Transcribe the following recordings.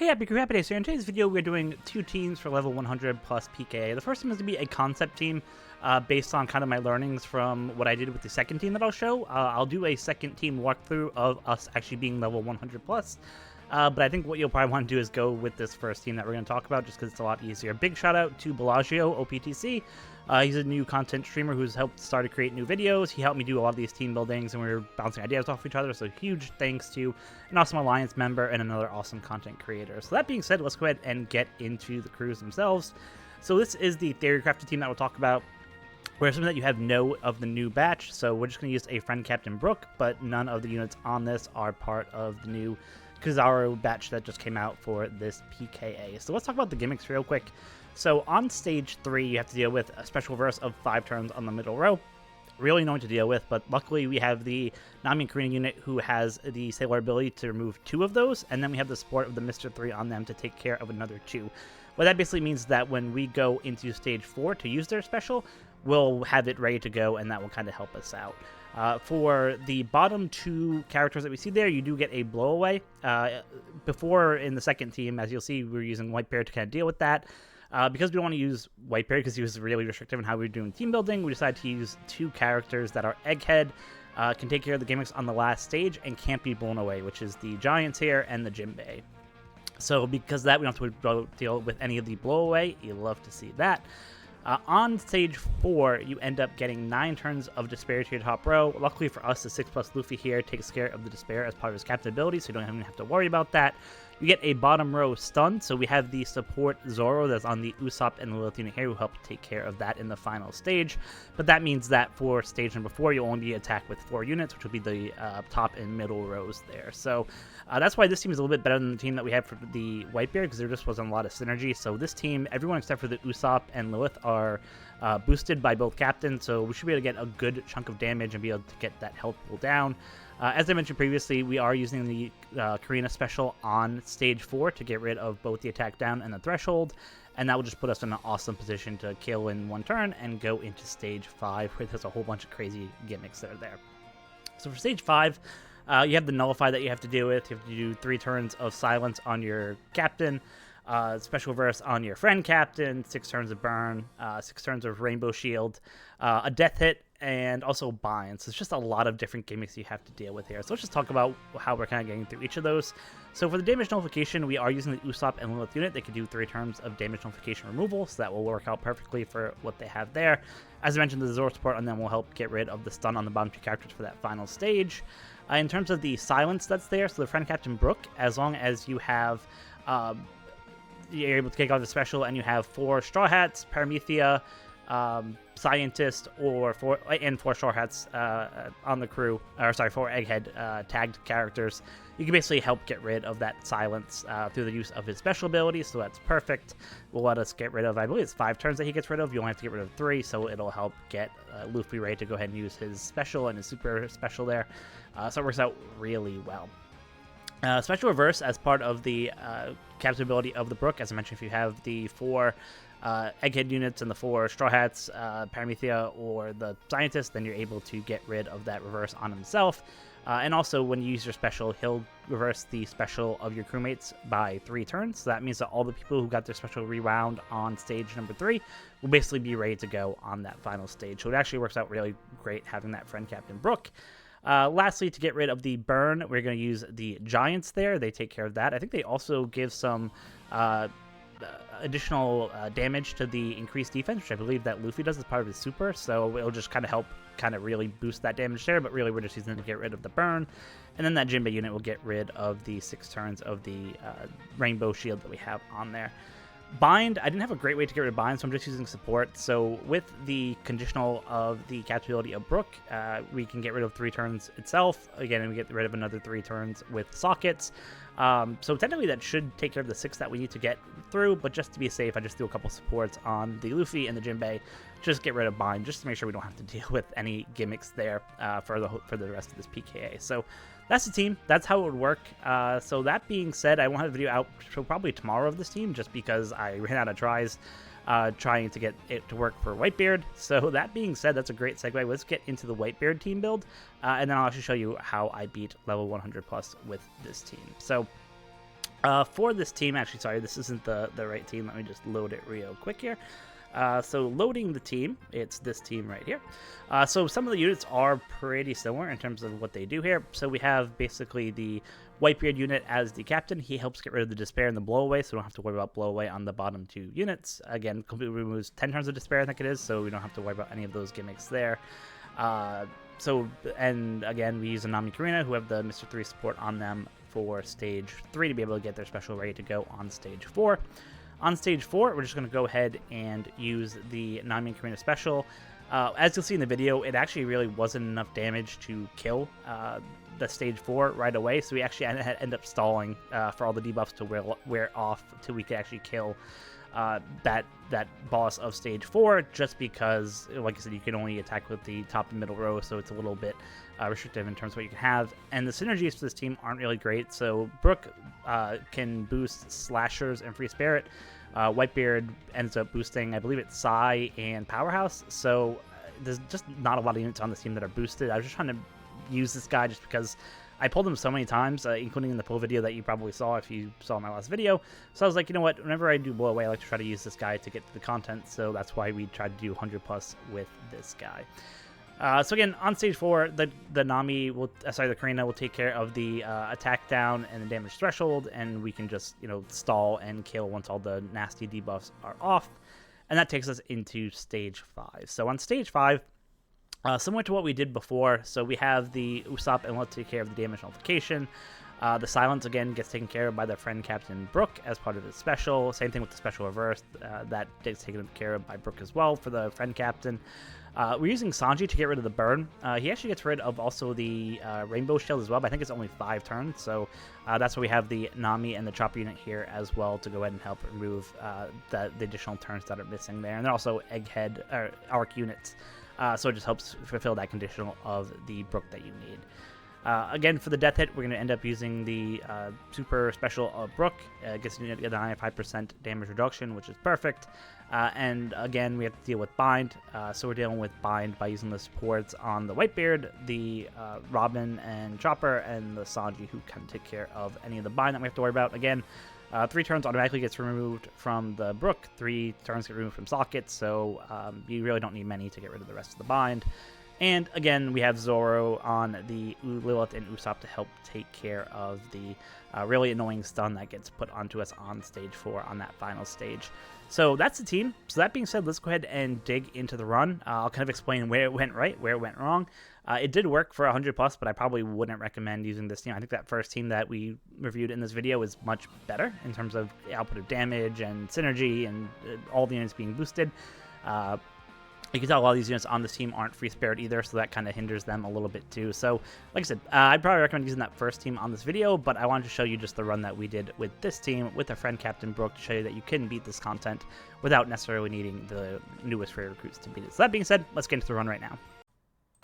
Hey, HappiDaze here. In today's video, we're doing two teams for level 100 plus PKA. The first team is going to be a concept team based on kind of my learnings from what I did with the second team that I'll show. I'll do a second team walkthrough of us actually being level 100 plus. But I think what you'll probably want to do is go with this first team that we're going to talk about just because it's a lot easier. Big shout out to Bellagio, OPTC. He's a new content streamer who's helped start to create new videos. He helped me do a lot of these team buildings, and we were bouncing ideas off each other, so huge thanks to an awesome Alliance member and another awesome content creator. So that being said, let's go ahead and get into the crews themselves. So this is the theory-crafted team that we'll talk about. We're assuming that you have no of the new batch, so we're just going to use a friend Captain Brook, but none of the units on this are part of the new Kizaru batch that just came out for this PKA. So let's talk about the gimmicks real quick. So on stage 3, you have to deal with a special verse of 5 turns on the middle row. Really annoying to deal with, but luckily we have the Nami and Karina unit who has the Sailor ability to remove 2 of those, and then we have the support of the Mr. 3 on them to take care of another 2. What that basically means that when we go into stage 4 to use their special, we'll have it ready to go, and that will kind of help us out. For the bottom 2 characters that we see there, you do get a blowaway. Before in the second team, as you'll see, we're using Whitebeard to kind of deal with that. Because we don't want to use Whitebeard because he was really restrictive in how we were doing team building, we decided to use 2 characters that are Egghead, can take care of the gimmicks on the last stage, and can't be blown away, which is the Giants here and the Jinbei. So because of that, we don't have to deal with any of the blowaway. You'll love to see that. On stage 4, you end up getting 9 turns of Despair to your top row. Luckily for us, the 6+ Luffy here takes care of the Despair as part of his captain ability, so you don't even have to worry about that. You get a bottom row stun, so we have the support Zoro that's on the Usopp and Lilith unit here who help take care of that in the final stage. But that means that for stage number 4, you'll only be attacked with 4 units, which will be the top and middle rows there. So that's why this team is a little bit better than the team that we had for the Whitebeard, because there just wasn't a lot of synergy. So this team, everyone except for the Usopp and Lilith are boosted by both captains, so we should be able to get a good chunk of damage and be able to get that health pool down. As I mentioned previously, we are using the Karina special on stage 4 to get rid of both the attack down and the threshold, and that will just put us in an awesome position to kill in 1 turn and go into stage 5, where there's a whole bunch of crazy gimmicks that are there. So for stage 5, you have the Nullify that you have to deal with. You have to do 3 turns of Silence on your captain, special verse on your friend captain, 6 turns of Burn, 6 turns of Rainbow Shield, a Death Hit, and also Bind. So it's just a lot of different gimmicks you have to deal with here. So let's just talk about how we're kind of getting through each of those. So for the damage nullification, we are using the Usopp and Lilith unit. They can do 3 turns of damage nullification removal, so that will work out perfectly for what they have there. As I mentioned, the Zoro support on them will help get rid of the stun on the bottom 2 characters for that final stage. In terms of the silence that's there, so the friend Captain Brook, as long as you have you're able to take out the special and you have 4 Straw Hats, Paramethea, Scientist, or 4 Straw Hats on the crew, or sorry, 4 Egghead tagged characters, you can basically help get rid of that silence through the use of his special abilities, so that's perfect. Will let us get rid of, I believe it's 5 turns that he gets rid of. You only have to get rid of 3, so it'll help get Luffy ready to go ahead and use his special and his super special there. So it works out really well. Special Reverse as part of the captain ability of the Brook. As I mentioned, if you have the 4 Egghead units and the 4 Straw Hats, Paramethea, or the Scientist, then you're able to get rid of that reverse on himself. And also, when you use your special, he'll reverse the special of your crewmates by 3 turns. So that means that all the people who got their special rewound on stage number 3 will basically be ready to go on that final stage. So it actually works out really great having that friend Captain Brook. Lastly, to get rid of the burn, we're going to use the Giants there. They take care of that. I think they also give some additional damage to the increased defense, which I believe that Luffy does as part of his super, so it'll just kind of help really boost that damage there, but really we're just using it to get rid of the burn. And then that Jinbei unit will get rid of the 6 turns of the Rainbow Shield that we have on there. Bind, I didn't have a great way to get rid of Bind, so I'm just using support. So with the conditional of the capability of Brook, we can get rid of 3 turns itself. Again, and we get rid of another 3 turns with sockets. So technically that should take care of the 6 that we need to get through, but just to be safe, I just do a couple supports on the Luffy and the Jinbei. Just get rid of Bind, just to make sure we don't have to deal with any gimmicks there for the rest of this PKA. So that's the team. That's how it would work. So that being said, I won't have a video out till probably tomorrow of this team, just because I ran out of tries trying to get it to work for Whitebeard. So that being said, that's a great segue. Let's get into the Whitebeard team build, and then I'll actually show you how I beat level 100 plus with this team. So For this team, actually, sorry, this isn't the right team. Let me just load it real quick here. So loading the team, it's this team right here. So some of the units are pretty similar in terms of what they do here. So we have basically the Whitebeard unit as the captain. He helps get rid of the despair and the blowaway, so we don't have to worry about blowaway on the bottom 2 units. Again, completely removes 10 turns of despair, I think it is, so we don't have to worry about any of those gimmicks there. And again, we use a Nami Karina, who have the Mr. 3 support on them for stage 3 to be able to get their special ready to go on stage 4. On stage 4, we're just going to go ahead and use the Nami and Karina special. As you'll see in the video, it actually really wasn't enough damage to kill the stage 4 right away, so we actually end up stalling for all the debuffs to wear off till we could actually kill that boss of stage 4, just because, like I said, you can only attack with the top and middle row, so it's a little bit restrictive in terms of what you can have. And the synergies for this team aren't really great. So Brook can boost Slashers and Free Spirit. Whitebeard ends up boosting, I believe it's Psy and Powerhouse. So there's just not a lot of units on this team that are boosted. I was just trying to use this guy just because I pulled him so many times, including in the pull video that you probably saw if you saw my last video. So I was like, you know what, whenever I do blow away, I like to try to use this guy to get to the content. So that's why we tried to do 100 plus with this guy. So again, on stage 4, the Nami will, the Karina will take care of the attack down and the damage threshold, and we can just, stall and kill once all the nasty debuffs are off. And that takes us into stage 5. So on stage 5, similar to what we did before, so we have the Usopp and let's take care of the damage nullification. The silence, again, gets taken care of by their friend Captain Brook as part of his special. Same thing with the special reverse. That gets taken care of by Brook as well for the friend Captain. We're using Sanji to get rid of the burn. He actually gets rid of also the Rainbow Shield as well, but I think it's only 5 turns. So that's why we have the Nami and the Chopper unit here as well to go ahead and help remove the additional turns that are missing there. And they're also Egghead or Arc units. So it just helps fulfill that conditional of the Brook that you need. Again, for the death hit, we're going to end up using the super special of Brook. It gets you a 95% damage reduction, which is perfect. And again, we have to deal with Bind. So we're dealing with Bind by using the supports on the Whitebeard, the Robin and Chopper, and the Sanji, who can take care of any of the Bind that we have to worry about. Again, 3 turns automatically gets removed from the Brook. 3 turns get removed from sockets, so you really don't need many to get rid of the rest of the Bind. And again, we have Zoro on the Lilith and Usopp to help take care of the really annoying stun that gets put onto us on stage 4 on that final stage. So that's the team. So that being said, let's go ahead and dig into the run. I'll kind of explain where it went right, where it went wrong. It did work for 100 plus, but I probably wouldn't recommend using this team. I think that first team that we reviewed in this video is much better in terms of output of damage and synergy and all the units being boosted. You can tell a lot of these units on this team aren't free spirit either, so that kind of hinders them a little bit too. So, like I said, I'd probably recommend using that first team on this video, but I wanted to show you just the run that we did with this team with our friend Captain Brook to show you that you can beat this content without necessarily needing the newest free recruits to beat it. So that being said, let's get into the run right now.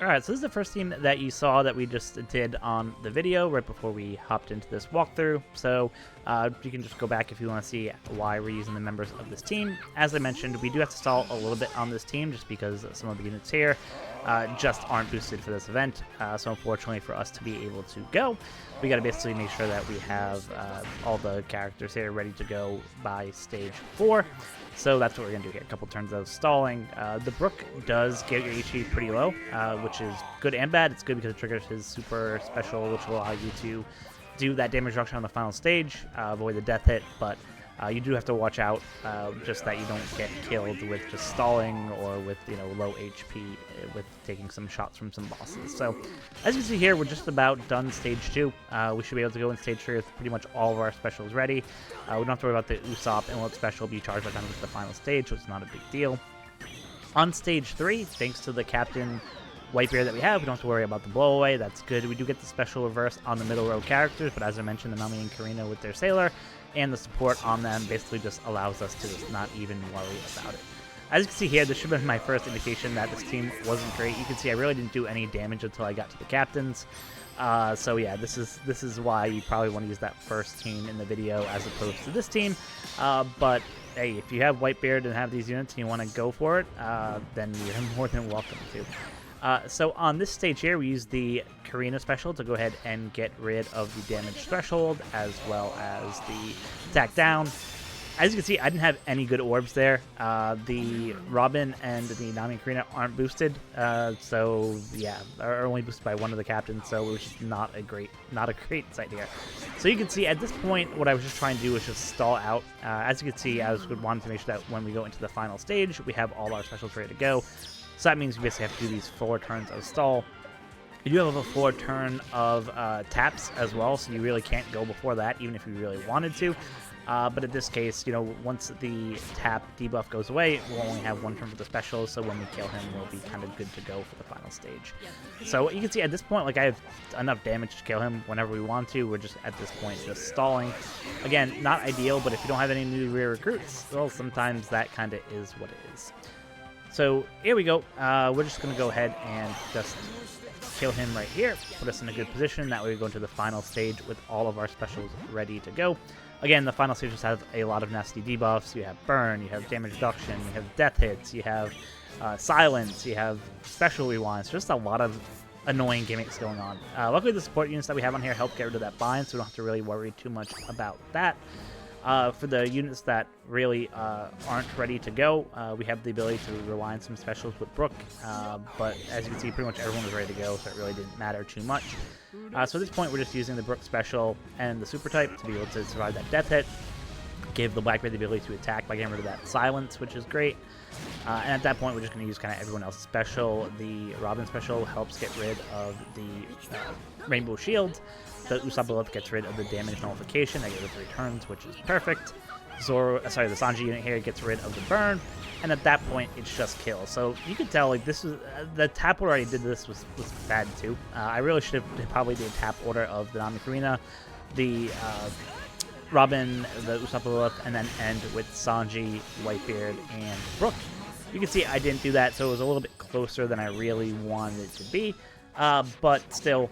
Alright, so this is the first team that you saw that we just did on the video right before we hopped into this walkthrough. So you can just go back if you want to see why we're using the members of this team. As I mentioned, we do have to stall a little bit on this team just because some of the units here just aren't boosted for this event. So unfortunately for us to be able to go, we got to basically make sure that we have all the characters here ready to go by stage 4. So that's what we're going to do here. A couple turns of stalling. The Brook does get your HP pretty low, which is good and bad. It's good because it triggers his super special, which will allow you to do that damage reduction on the final stage, avoid the death hit, but you do have to watch out just that you don't get killed with just stalling or with low HP with taking some shots from some bosses. So as you can see here, we're just about done stage 2. We should be able to go in stage 3 with pretty much all of our specials ready. We don't have to worry about the Usopp and what special will be charged by the time we get to the final stage, so it's not a big deal. On stage 3, thanks to the Captain Whitebeard that we have, we don't have to worry about the blowaway. That's good. We do get the special reverse on the middle row characters, but as I mentioned, the Nami and Karina with their Sailor and the support on them basically just allows us to just not even worry about it. As you can see here, this should have been my first indication that this team wasn't great. You can see I really didn't do any damage until I got to the captains. So yeah, this is why you probably want to use that first team in the video as opposed to this team. But hey, if you have Whitebeard and have these units and you want to go for it, then you're more than welcome to. So on this stage here, we use the Karina special to go ahead and get rid of the damage threshold as well as the attack down. As you can see, I didn't have any good orbs there. The Robin and the Nami and Karina aren't boosted, so yeah, are only boosted by one of the captains, so it was just not a great sight here. So you can see at this point, what I was just trying to do was just stall out. As you can see, I was wanting to make sure that when we go into the final stage, we have all our specials ready to go. So that means we basically have to do these 4 turns of stall. You do have a 4 turn of taps as well, so you really can't go before that, even if you really wanted to. But in this case, you know, once the tap debuff goes away, we'll only have 1 turn for the specials, so when we kill him, we'll be kind of good to go for the final stage. So you can see at this point, like, I have enough damage to kill him whenever we want to. We're just, at this point, just stalling. Again, not ideal, but if you don't have any new rare recruits, well, sometimes that kind of is what it is. So here we go. We're just going to go ahead and just kill him right here, put us in a good position. That way we go into the final stage with all of our specials ready to go. Again, the final stages have a lot of nasty debuffs. You have burn, you have damage reduction, you have death hits, you have silence, you have special rewinds. Just a lot of annoying gimmicks going on. Luckily, the support units that we have on here help get rid of that bind, so we don't have to really worry too much about that. For the units that really aren't ready to go, we have the ability to rewind some specials with Brook, but as you can see, pretty much everyone was ready to go, so it really didn't matter too much. So at this point, we're just using the Brook special and the super type to be able to survive that death hit, give the Whitebeard the ability to attack by getting rid of that silence, which is great. And at that point, we're just going to use kind of everyone else's special. The Robin special helps get rid of the Rainbow Shield. The Usopp Lilith gets rid of the damage nullification. They get rid of 3 turns, which is perfect. The Sanji unit here gets rid of the burn, and at that point, it's just kill. So you can tell, like, this was the tap order I did this was bad too. I really should have probably did tap order of the Nami Karina, the Robin, the Usopp Lilith, and then end with Sanji, Whitebeard, and Brook. You can see I didn't do that, so it was a little bit closer than I really wanted it to be. But still,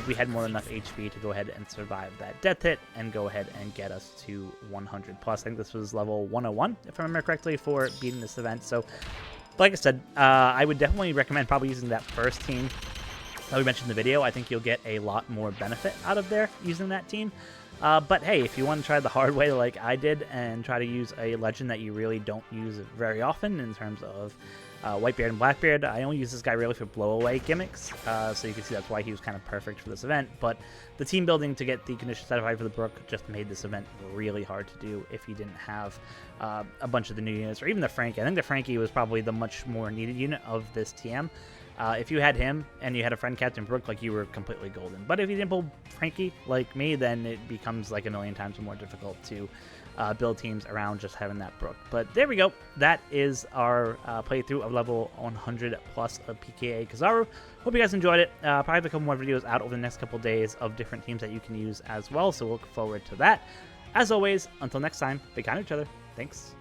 we had more than enough HP to go ahead and survive that death hit and go ahead and get us to 100 plus. I think this was level 101, if I remember correctly, for beating this event. So, like I said, I would definitely recommend probably using that first team that we mentioned in the video. I think you'll get a lot more benefit out of there using that team. But hey, if you want to try the hard way like I did and try to use a legend that you really don't use very often in terms of Whitebeard and Blackbeard, I only use this guy really for blowaway gimmicks, so you can see that's why he was kind of perfect for this event. But the team building to get the condition satisfied for the Brook just made this event really hard to do if you didn't have a bunch of the new units, or even the Frankie. I think the Frankie was probably the much more needed unit of this TM. If you had him and you had a friend Captain Brook, like, you were completely golden. But if you didn't pull Frankie like me, then it becomes like a million times more difficult to build teams around just having that Brook. But there we go. That is our playthrough of level 100 plus of PKA Kizaru. Hope you guys enjoyed it. Probably have a couple more videos out over the next couple days of different teams that you can use as well, so we'll look forward to that. As always, until next time, be kind to each other. Thanks.